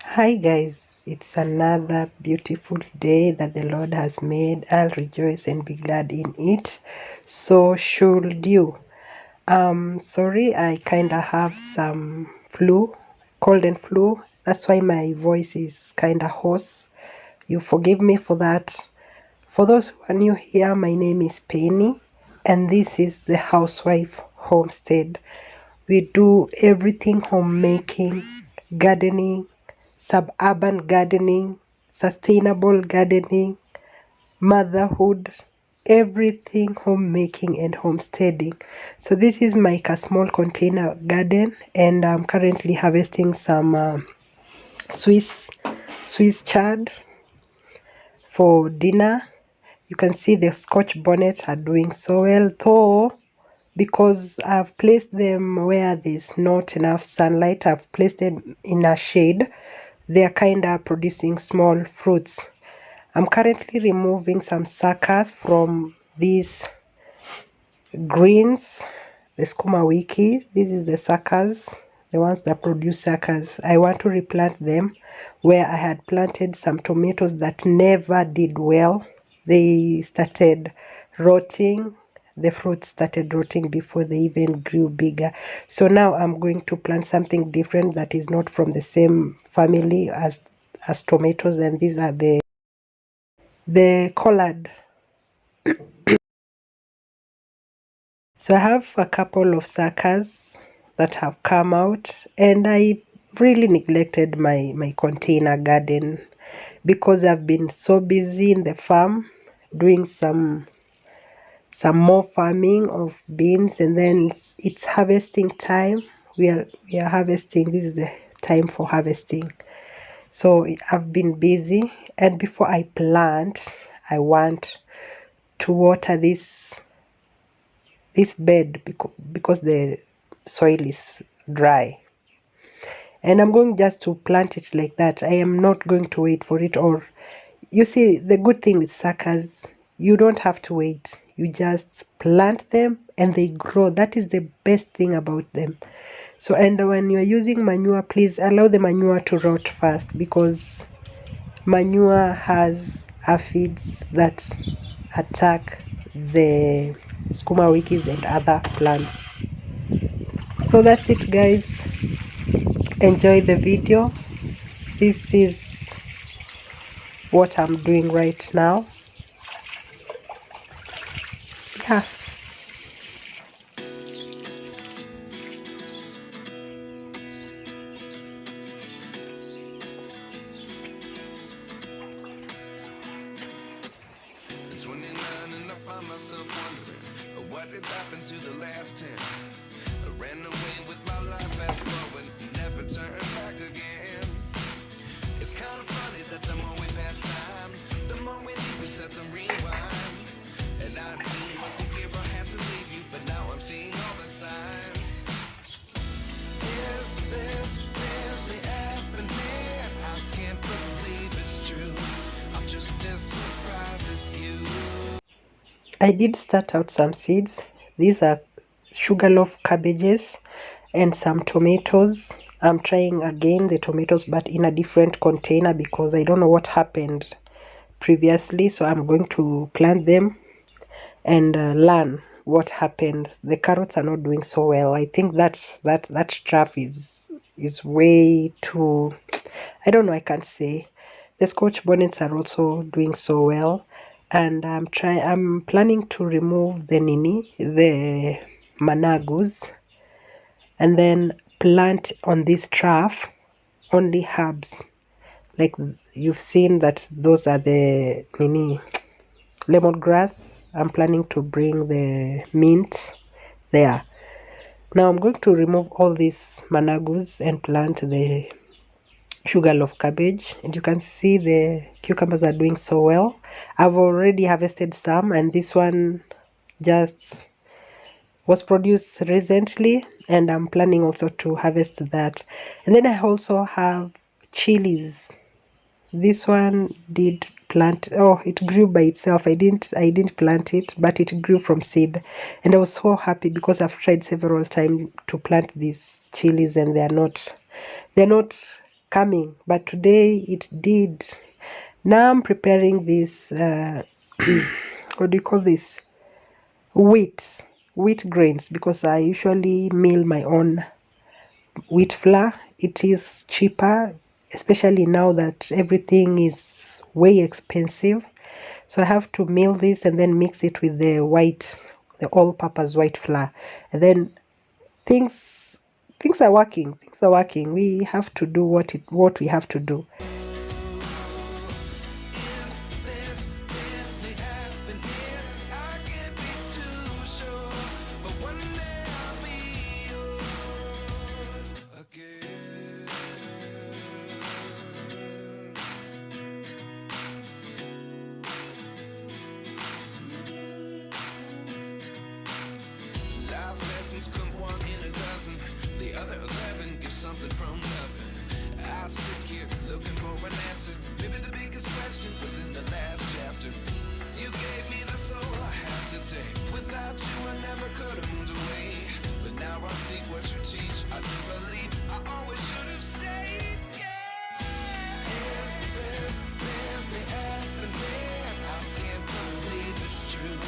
Hi guys, it's another beautiful day that the Lord has made. I'll rejoice and be glad in it. So should you. Sorry, I kinda have some flu, cold and flu. That's why my voice is kinda hoarse. You forgive me for that. For those who are new here, my name is Penny, and this is the Housewife Homestead. We do everything homemaking, gardening, suburban gardening, sustainable gardening, motherhood, everything homemaking and homesteading. So this is my small container garden, and I'm currently harvesting some Swiss chard for dinner. You can see the Scotch bonnet are doing so well, though because I've placed them where there's not enough sunlight. I've placed them in a shade. They are kind of producing small fruits. I'm currently removing some suckers from these greens, the skuma wiki. This is the suckers, the ones that produce suckers. I want to replant them where I had planted some tomatoes that never did well. They started rotting. The fruits started rotting before they even grew bigger. So now I'm going to plant something different that is not from the same family as tomatoes, and these are the collard. So I have a couple of suckers that have come out, and I really neglected my container garden because I've been so busy in the farm doing some more farming of beans, and then it's harvesting time. We are harvesting. This is the time for harvesting. So I've been busy, and before I plant, I want to water this bed because the soil is dry, and I'm going just to plant it like that. I am not going to wait for it. Or you see, the good thing with suckers, you don't have to wait. You just plant them and they grow. That is the best thing about them. So, and when you are using manure, please allow the manure to rot first, because manure has aphids that attack the skuma wikis and other plants. So that's it, guys. Enjoy the video. This is what I'm doing right now. Yeah. Myself wondering what did happen to the last 10. I ran away with my life, fast forward, never turn back again. It's kind of funny that the more we pass time, the more we need to set the rewind. And 19 was the year I had to leave you, but now I'm seeing all the signs. Is this really happening? I can't believe it's true. I'm just as surprised as you. I did start out some seeds. These are sugarloaf cabbages and some tomatoes. I'm trying again the tomatoes, but in a different container because I don't know what happened previously. So I'm going to plant them and learn what happened. The carrots are not doing so well. I think that stuff is way too, I don't know, I can't say. The Scotch bonnets are also doing so well, and I'm planning to remove the managus, and then plant on this trough only herbs. Like you've seen that those are the lemongrass. I'm planning to bring the mint there. Now I'm going to remove all these managus and plant the sugarloaf cabbage, and you can see the cucumbers are doing so well. I've already harvested some, and this one just was produced recently, and I'm planning also to harvest that. And then I also have chilies. This one did plant, oh, it grew by itself. I didn't plant it, but it grew from seed, and I was so happy because I've tried several times to plant these chilies, and they're not coming, but today it did. Now I'm preparing this what do you call this, wheat grains, because I usually mill my own wheat flour. It is cheaper, especially now that everything is way expensive. So I have to mill this and then mix it with the all-purpose white flour, and then things are working. We have to do what we have to do. Is this really happening? I can't be too sure, but one day I'll be yours again. Life lessons come one in a dozen. The other 11 get something from nothing. I sit here looking for an answer. Maybe the biggest question was in the last chapter. You gave me the soul I have today. Without you, I never could have moved away. But now I see what you teach. I do believe I always should have stayed. Yeah. Is this really happening? I can't believe it's true.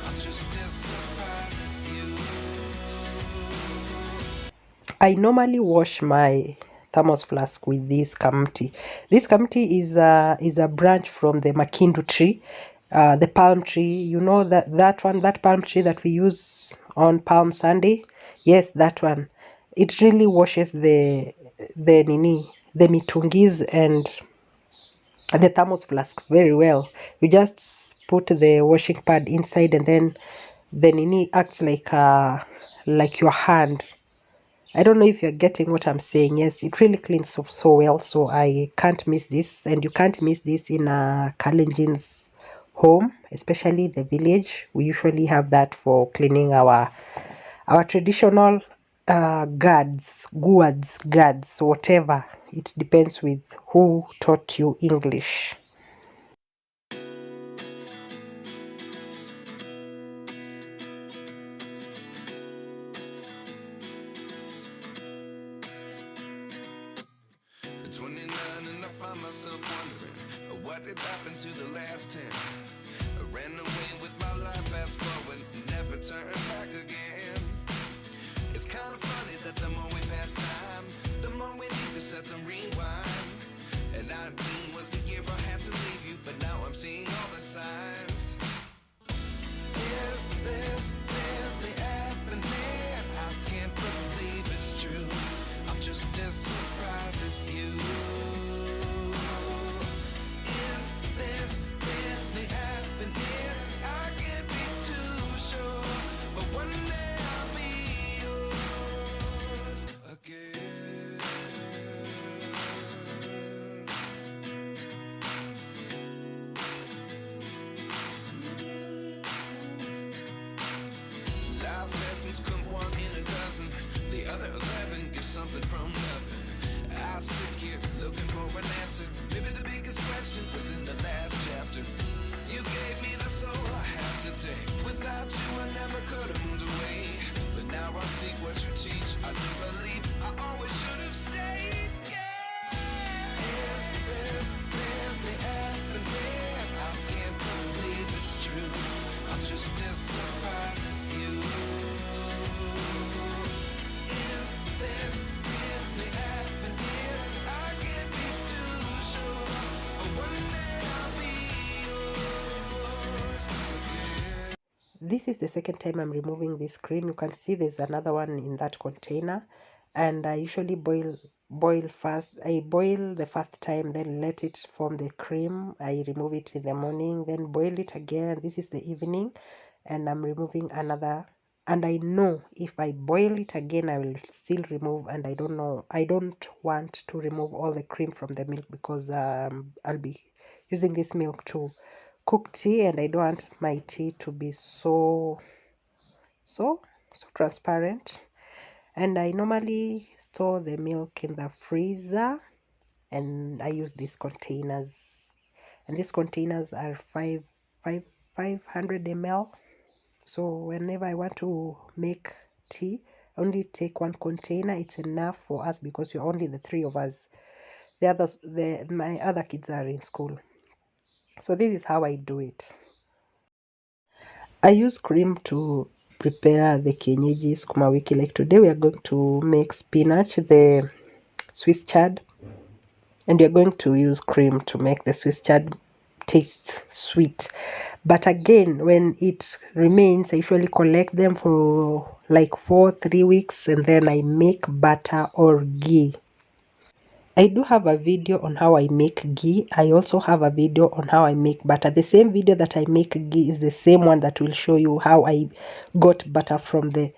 I'm just as surprised as you. I normally wash my thermos flask with this kamti. This kamti is a branch from the makindu tree, the palm tree. You know that palm tree that we use on Palm Sunday. Yes, that one. It really washes the mitungis and the thermos flask very well. You just put the washing pad inside, and then the nini acts like your hand. I don't know if you're getting what I'm saying. Yes, it really cleans so well. So I can't miss this, and you can't miss this in Kalenjin's home, especially the village. We usually have that for cleaning our traditional guards, whatever. It depends with who taught you English. 29 and I find myself wondering what did happen to the last 10. I ran away with my life, fast forward, never turn back again. It's kind of funny that the more we pass time, the more we need to set them rewind. And 19 was the year I had to leave you, but now I'm seeing all the signs. Is this really happening? I can't believe it's true. I'm just as surprised as you. Is this really happening? I can't be too sure, but one day I'll be yours again. Life lessons come one in a dozen. The other 11 get something from nothing. I sit here looking for an answer. Maybe the biggest question was in the last chapter. You gave me the soul I have today. Without you, I never could have moved away. But now I see what you teach. I do believe I always should have stayed. Yeah. Is this really happening? I can't believe it's true. I'm just as surprised as you. Is this really happening? I can't be too sure, but one day I'll be yours again. This is the second time I'm removing this cream. You can see there's another one in that container, and I usually boil first. I boil the first time, then let it form the cream. I remove it in the morning, then boil it again. This is the evening, and I'm removing another. And I know if I boil it again, I will still remove, and I don't want to remove all the cream from the milk, because I'll be using this milk to cook tea, and I don't want my tea to be so transparent. And I normally store the milk in the freezer, and I use these containers, and these containers are 500 ml. So whenever I want to make tea, I only take one container. It's enough for us because we're only the three of us. my other kids are in school. So this is how I do it. I use cream to prepare the kienyeji sukuma wiki. Like today we are going to make spinach, the Swiss chard, and we are going to use cream to make the Swiss chard taste sweet. But again, when it remains, I usually collect them for like 3 weeks, and then I make butter or ghee. I do have a video on how I make ghee. I also have a video on how I make butter. The same video that I make ghee is the same one that will show you how I got butter from the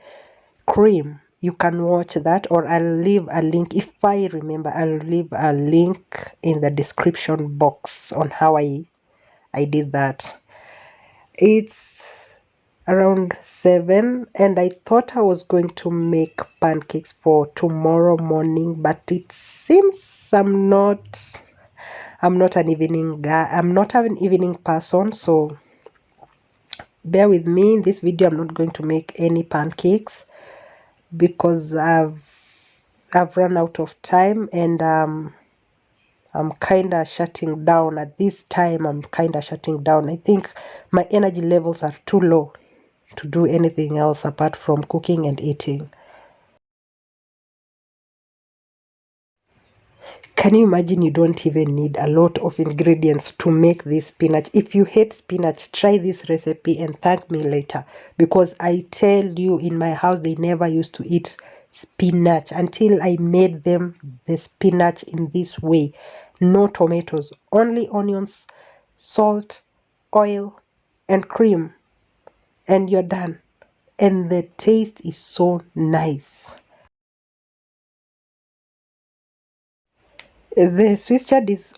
cream. You can watch that, or I'll leave a link. If I remember, I'll leave a link in the description box on how I did that. It's around 7, and I thought I was going to make pancakes for tomorrow morning, but it seems I'm not an evening guy. I'm not an evening person, so bear with me. In this video I'm not going to make any pancakes because I've run out of time, and I'm kind of shutting down at this time. I'm kind of shutting down. I think my energy levels are too low to do anything else apart from cooking and eating. Can you imagine? You don't even need a lot of ingredients to make this spinach. If you hate spinach, try this recipe and thank me later, because I tell you, in my house they never used to eat spinach until I made them the spinach in this way. No tomatoes, only onions, salt, oil, and cream, and you're done. And the taste is so nice. The Swiss chard is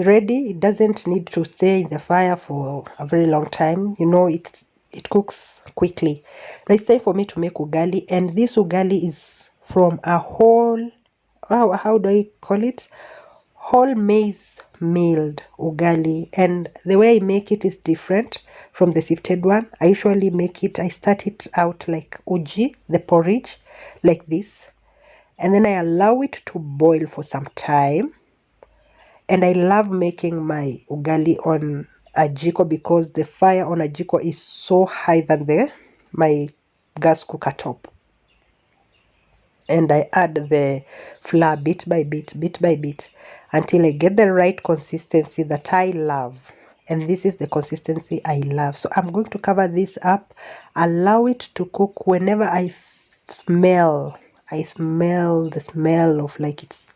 ready. It doesn't need to stay in the fire for a very long time. You know, it cooks quickly. Now it's time for me to make ugali, and this ugali is from a whole, how do I call it? Whole maize milled ugali, and the way I make it is different from the sifted one. I usually I start it out like uji, the porridge, like this. And then I allow it to boil for some time. And I love making my ugali on a jiko because the fire on a jiko is so high than my gas cooker top. And I add the flour bit by bit until I get the right consistency that I love. And this is the consistency I love. So I'm going to cover this up, allow it to cook. Whenever I smell the smell of like it's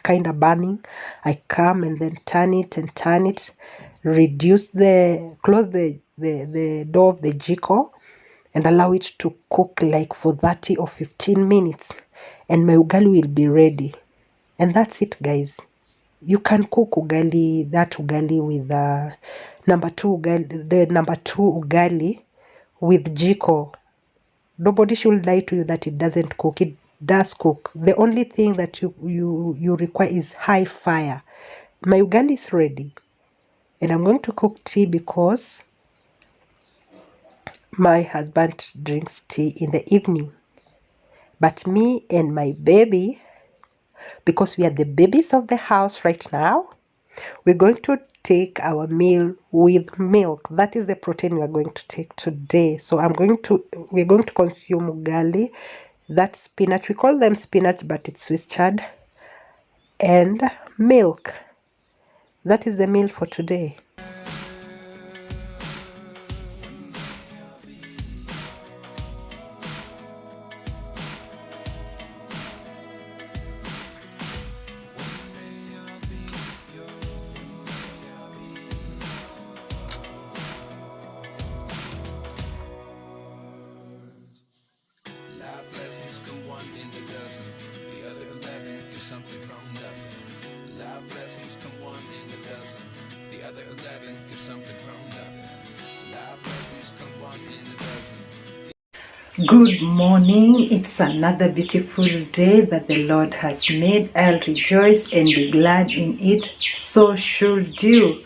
kind of burning, I come and then turn it, close the door of the jiko and allow it to cook like for 30 or 15 minutes, and my ugali will be ready. And that's it, guys. You can cook that ugali with the number two ugali with jiko. Nobody should lie to you that it doesn't cook. It does cook. The only thing that you require is high fire. My ugali is ready, and I'm going to cook tea because my husband drinks tea in the evening. But me and my baby, because we are the babies of the house right now, we're going to take our meal with milk. That is the protein we are going to take today. So we're going to consume ugali, that spinach. We call them spinach, but it's Swiss chard, and milk. That is the meal for today. Life lessons come one in a dozen. The other 11 get something from nothing. Life lessons come one in a dozen. The other 11 get something from nothing. Life lessons come one in a dozen. Good morning. It's another beautiful day that the Lord has made. I'll rejoice and be glad in it. So should you.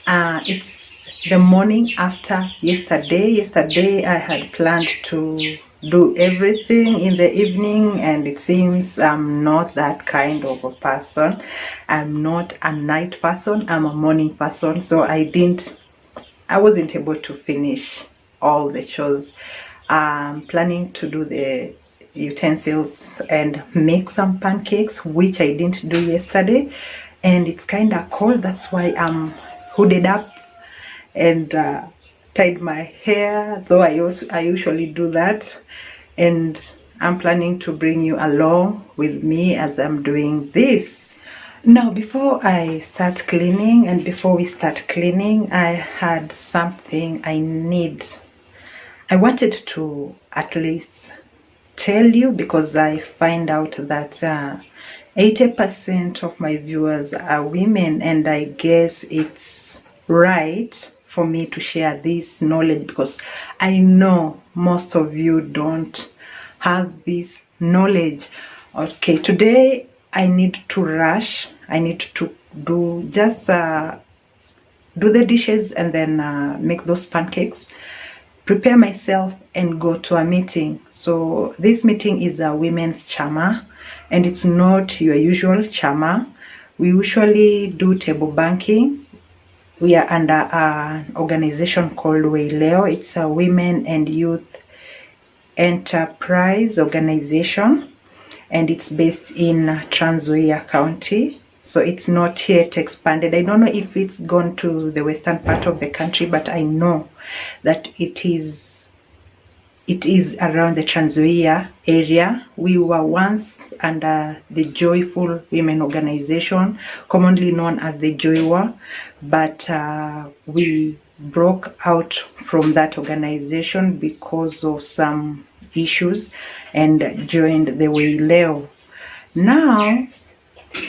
It's the morning after yesterday. Yesterday I had planned to do everything in the evening, and it seems I'm not that kind of a person. I'm not a night person, I'm a morning person. So I wasn't able to finish all the chores. I'm planning to do the utensils and make some pancakes, which I didn't do yesterday, and it's kind of cold. That's why I'm hooded up and tied my hair, though I usually do that. And I'm planning to bring you along with me as I'm doing this. Now, before I start cleaning and before we start cleaning, I had something I wanted to at least tell you, because I find out that 80% of my viewers are women, and I guess it's right for me to share this knowledge, because I know most of you don't have this knowledge. Okay, today I need to rush. I need to do just do the dishes and then make those pancakes, prepare myself and go to a meeting. So this meeting is a women's chama, and it's not your usual chama. We usually do table banking. We are under an organization called Waileo. It's a women and youth enterprise organization, and it's based in Trans Nzoia County. So it's not yet expanded. I don't know if it's gone to the western part of the country, but I know that it is around the Trans Nzoia area. We were once under the Joyful Women Organization, commonly known as the Joywa, but we broke out from that organization because of some issues and joined the Waileo. Now,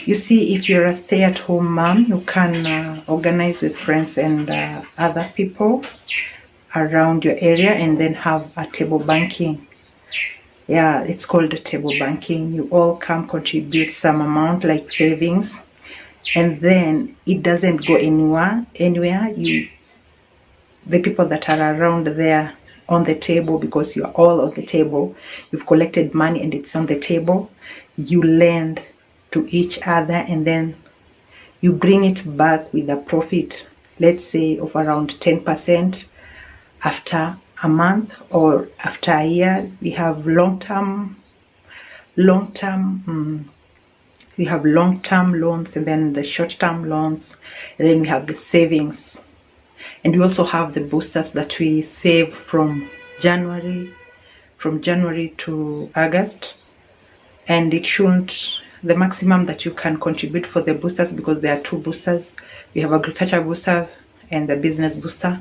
you see, if you're a stay-at-home mom, you can organize with friends and other people around your area and then have a table banking. Yeah, it's called a table banking. You all come contribute some amount like savings, and then it doesn't go anywhere. The people that are around there on the table, because you're all on the table, you've collected money and it's on the table, you lend to each other, and then you bring it back with a profit, let's say of around 10% after a month or after a year. We have long-term loans, and then the short-term loans, and then we have the savings, and we also have the boosters that we save from January to August. And the maximum that you can contribute for the boosters, because there are two boosters, we have agriculture booster and the business booster,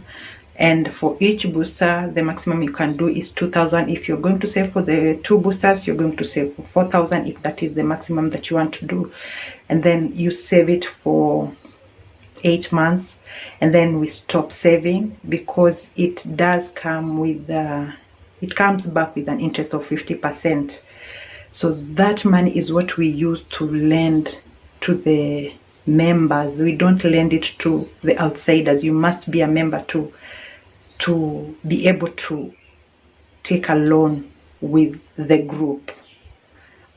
and for each booster the maximum you can do is 2,000. If you're going to save for the two boosters, you're going to save for 4,000 if that is the maximum that you want to do, and then you save it for 8 months, and then we stop saving, because it does come with it comes back with an interest of 50%. So that money is what we use to lend to the members. We don't lend it to the outsiders. You must be a member to be able to take a loan with the group.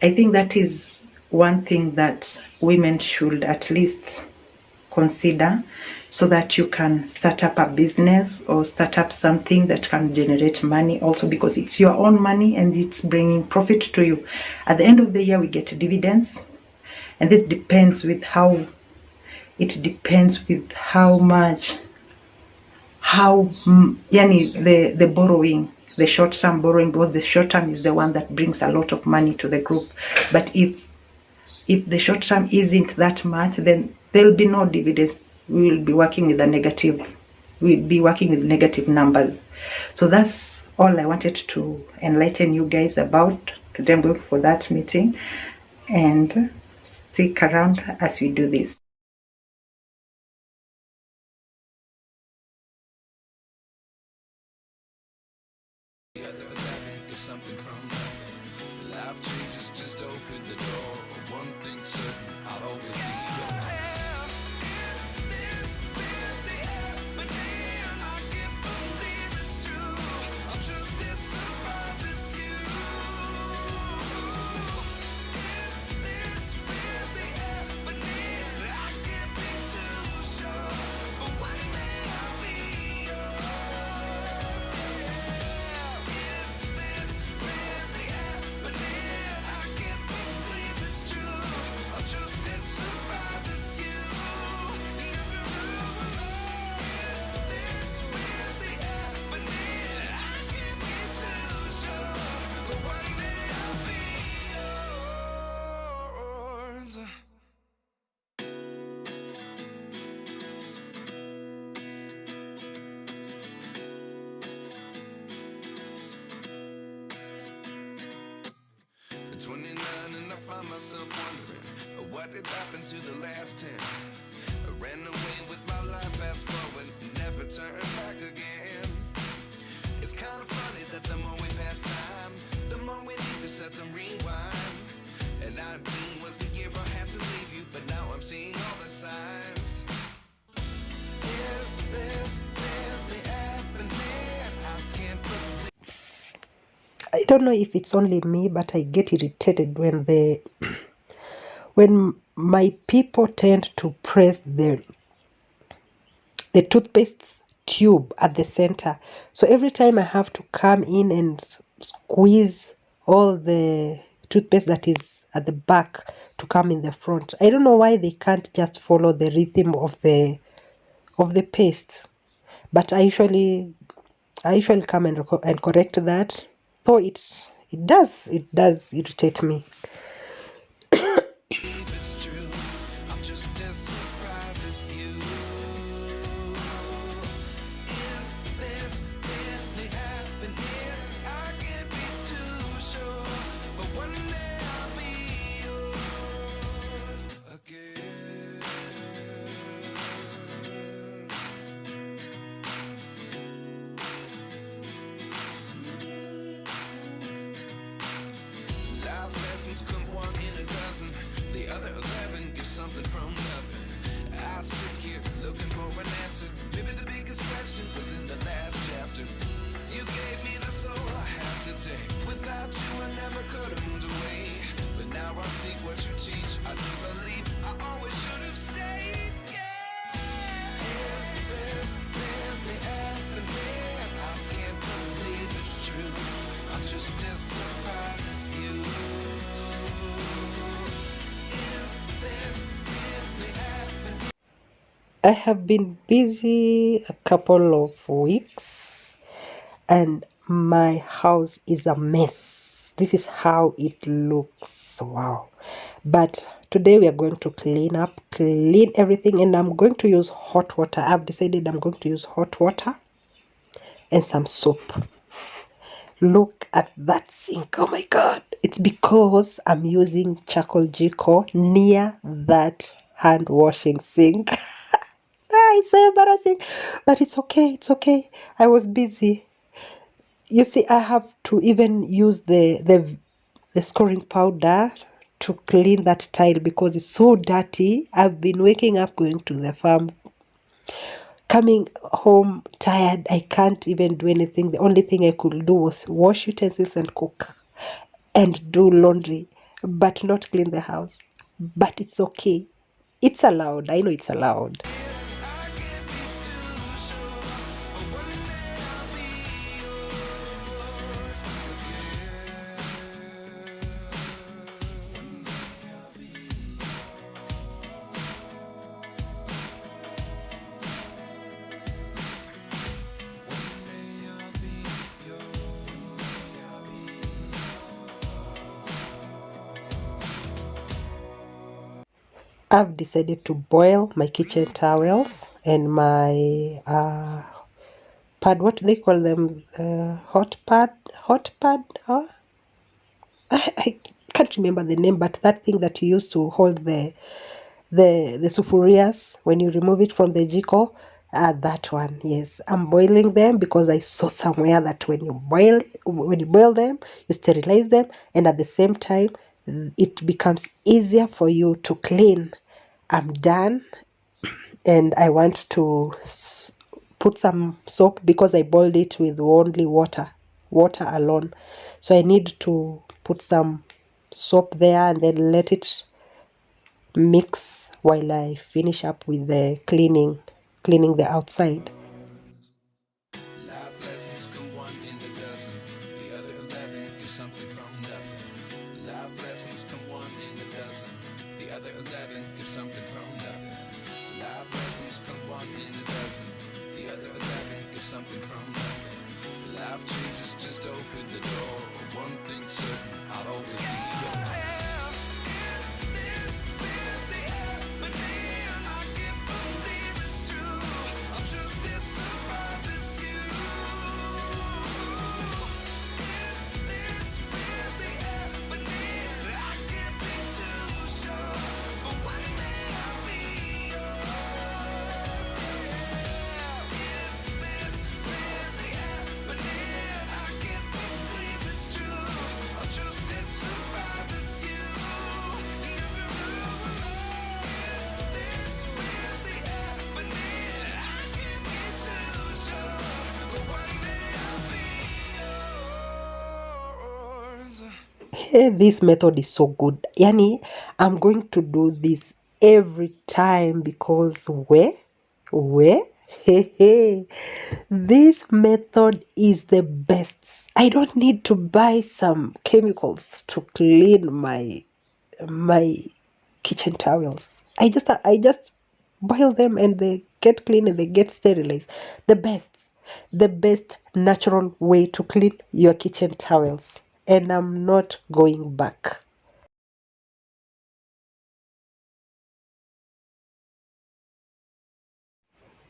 I think that is one thing that women should at least consider, so that you can start up a business or start up something that can generate money also, because it's your own money and it's bringing profit to you. At the end of the year, we get dividends, and this depends with how much, the borrowing, the short-term borrowing, because the short-term is the one that brings a lot of money to the group. But if the short-term isn't that much, then there'll be no dividends. We'll be working with negative numbers. So that's all I wanted to enlighten you guys about. Today I'm going for that meeting, and stick around as we do this. Something from nothing. Life changes, just open the door. One thing certain, I'll always be yours. I can't believe it's true. I'm just as surprised as you. what did happen to the last 10? I ran away with my life, fast forward, never turn back again. It's kind of funny that the more we pass time, the more we need to set them rewind. And 19 was the year I had to leave you, but now I'm seeing all the signs. Is this really happening? I can't believe. I don't know if it's only me, but I get irritated when my people tend to press the toothpaste tube at the center. So every time I have to come in and squeeze all the toothpaste that is at the back to come in the front. I don't know why they can't just follow the rhythm of the paste. But I usually come and correct that. Though it does irritate me. It's true. I'm just as surprised as you. Is this really happening? I can't be too sure, but one day I'll be yours again. Life lessons come one in a dozen. The other 11 give something from nothing. I sit here looking for an answer. Maybe the biggest question was in the last chapter. You gave me the soul I have today. Without you I never could have moved away. But now I seek what you teach. I do believe I always should have stayed. Yeah. Is this really happening? I can't believe it's true. I'm just as surprised as you. Is this really happening? I have been busy a couple of weeks and my house is a mess. This is how it looks. Wow. But today we are going to clean everything, and I'm going to use hot water. I've decided I'm going to use hot water and some soap. Look at that sink. Oh my god. It's because I'm using charcoal jiko near that hand washing sink. It's so embarrassing, but it's okay. I was busy. You see, I have to even use the scoring powder to clean that tile because it's so dirty. I've been waking up, going to the farm, coming home tired. I can't even do anything. The only thing I could do was wash utensils and cook and do laundry, but not clean the house. But it's okay. It's allowed. I know it's allowed. I can't be too sure, but one day I'll be yours again. One day I'll be I've decided to boil my kitchen towels and my pad. What do they call them? Hot pad. Oh, I can't remember the name, but that thing that you use to hold the sufurias when you remove it from the jiko. That one, yes. I'm boiling them because I saw somewhere that when you boil them, you sterilize them, and at the same time, it becomes easier for you to clean. I'm done, and I want to put some soap because I boiled it with only water alone. So I need to put some soap there and then let it mix while I finish up with the cleaning the outside. life lessons come one in a dozen. The other 11 give something from nothing. Life lessons come one in a dozen. The other 11 give something from nothing. Life lessons come one in a dozen. The other 11 give something from nothing. Life changes just open the door. One thing's certain, I'll always be yours. Is this really happening? I can't believe it's true. I'm just as surprised as you. Is this really happening? I can't be too sure, but Hey, this method is so good. Yani, I'm going to do this every time because where, hey, this method is the best. I don't need to buy some chemicals to clean my kitchen towels. I just boil them and they get clean and they get sterilized. The best natural way to clean your kitchen towels. And I'm not going back.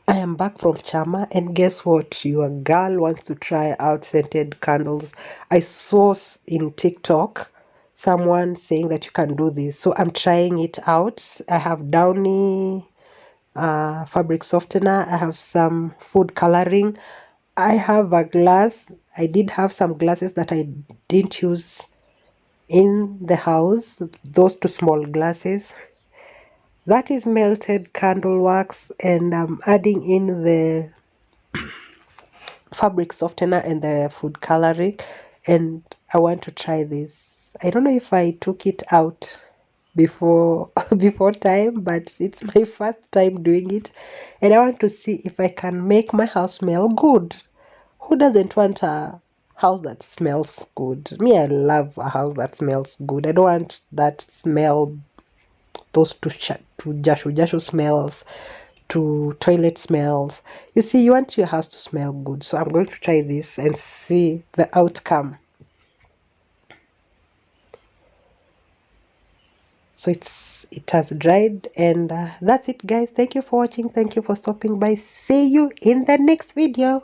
I am back from Chama, and guess what? Your girl wants to try out scented candles. I saw in TikTok someone saying that you can do this, so I'm trying it out. I have Downy fabric softener, I have some food coloring, I have a glass. I did have some glasses that I didn't use in the house, those two small glasses. That is melted candle wax, and I'm adding in the fabric softener and the food coloring, and I want to try this. I don't know if I took it out before before time, but it's my first time doing it, and I want to see if I can make my house smell good. Who doesn't want a house that smells good? Me, I love a house that smells good. I don't want that smell, those to jashu smells, to toilet smells. You see, you want your house to smell good. So I'm going to try this and see the outcome. So it has dried, and that's it, guys. Thank you for watching. Thank you for stopping by. See you in the next video.